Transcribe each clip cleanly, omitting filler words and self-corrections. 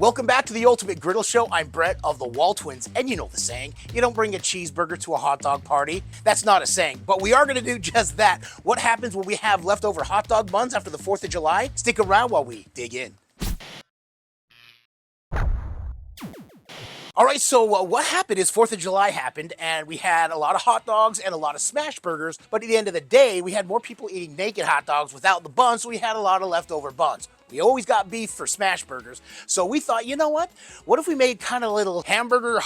Welcome back to the Ultimate Griddle Show. I'm Brett of the Wall Twins, and you know the saying, you don't bring a cheeseburger to a hot dog party. That's not a saying, but we are going to do just that. What happens when we have leftover hot dog buns after the 4th of July? Stick around while we dig in. All right, so what happened is 4th of July happened, and we had a lot of hot dogs and a lot of smash burgers, but at the end of the day, we had more people eating naked hot dogs without the buns, so we had a lot of leftover buns. We always got beef for smash burgers, so we thought, you know what? What if we made kind of little hamburger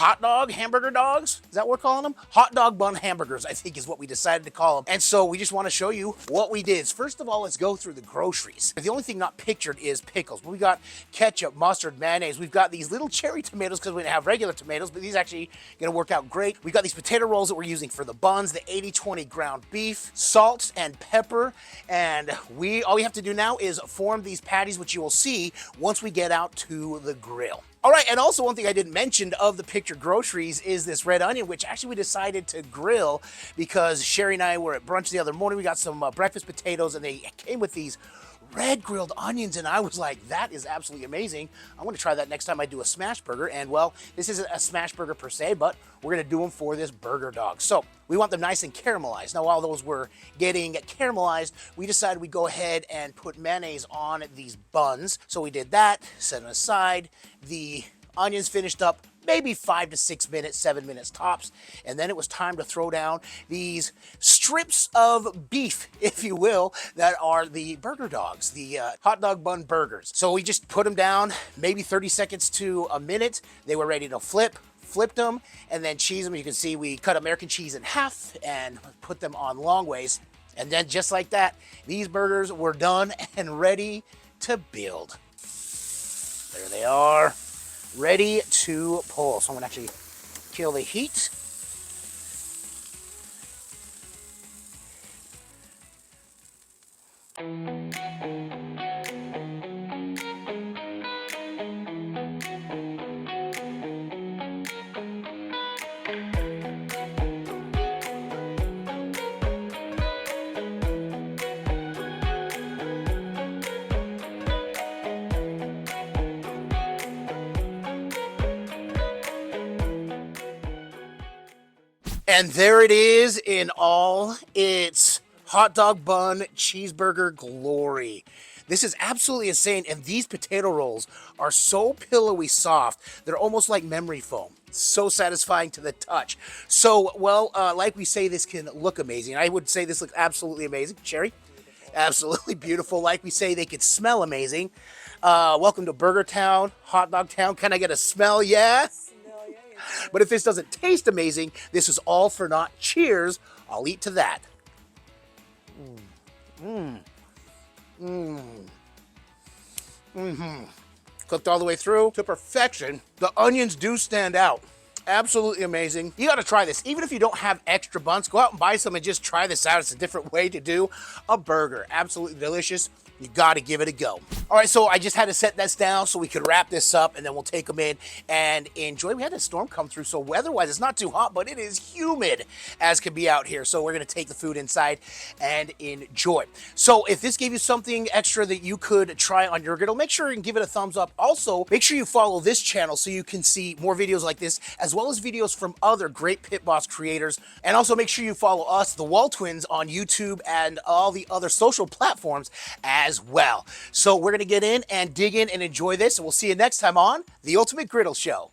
dogs? Is that what we're calling them? Hot dog bun hamburgers, I think is what we decided to call them. And so we just want to show you what we did. First of all, let's go through the groceries. The only thing not pictured is pickles. We got ketchup, mustard, mayonnaise. We've got these little cherry tomatoes because we didn't have regular tomatoes, but these actually going to work out great. We got these potato rolls that we're using for the buns, the 80-20 ground beef, salt and pepper, and all we have to do now is form these patties, which you will see once we get out to the grill. All right, and also one thing I didn't mention of the picture groceries is this red onion, which actually we decided to grill because Sherry and I were at brunch the other morning. We got some breakfast potatoes, and they came with these red grilled onions, and I was like, that is absolutely amazing. I want to try that next time I do a smash burger. And well, this isn't a smash burger per se, but we're going to do them for this burger dog. So we want them nice and caramelized. Now, while those were getting caramelized, we decided we'd go ahead and put mayonnaise on these buns. So we did that, set them aside. The onions finished up maybe 5 to 6 minutes, 7 minutes tops. And then it was time to throw down these strips of beef, if you will, that are the burger dogs, the hot dog bun burgers. So we just put them down, maybe 30 seconds to a minute. They were ready to flipped them, and then cheese them. You can see we cut American cheese in half and put them on long ways. And then just like that, these burgers were done and ready to build. There they are, ready to pull. So I'm gonna actually kill the heat. And there it is in all its hot dog bun cheeseburger glory. This is absolutely insane, and these potato rolls are so pillowy soft, they're almost like memory foam. So satisfying to the touch. So, well, like we say, this can look amazing. I would say this looks absolutely amazing. Sherry? Absolutely beautiful. Like we say, they could smell amazing. Welcome to Burger Town, Hot Dog Town. Can I get a smell? Yeah? But if this doesn't taste amazing, this is all for naught. Cheers. I'll eat to that. Cooked all the way through to perfection. The onions do stand out. Absolutely amazing. You got to try this. Even if you don't have extra buns, go out and buy some and just try this out. It's a different way to do a burger. Absolutely delicious. You got to give it a go. All right, so I just had to set this down so we could wrap this up, and then we'll take them in and enjoy. We had a storm come through, so weather-wise, it's not too hot, but it is humid as can be out here. So we're going to take the food inside and enjoy. So if this gave you something extra that you could try on your griddle, make sure and give it a thumbs up. Also, make sure you follow this channel so you can see more videos like this, as well as videos from other great Pit Boss creators. And also make sure you follow us, the Wall Twins, on YouTube and all the other social platforms as well. So we're going to get in and dig in and enjoy this, and we'll see you next time on The Ultimate Griddle Show.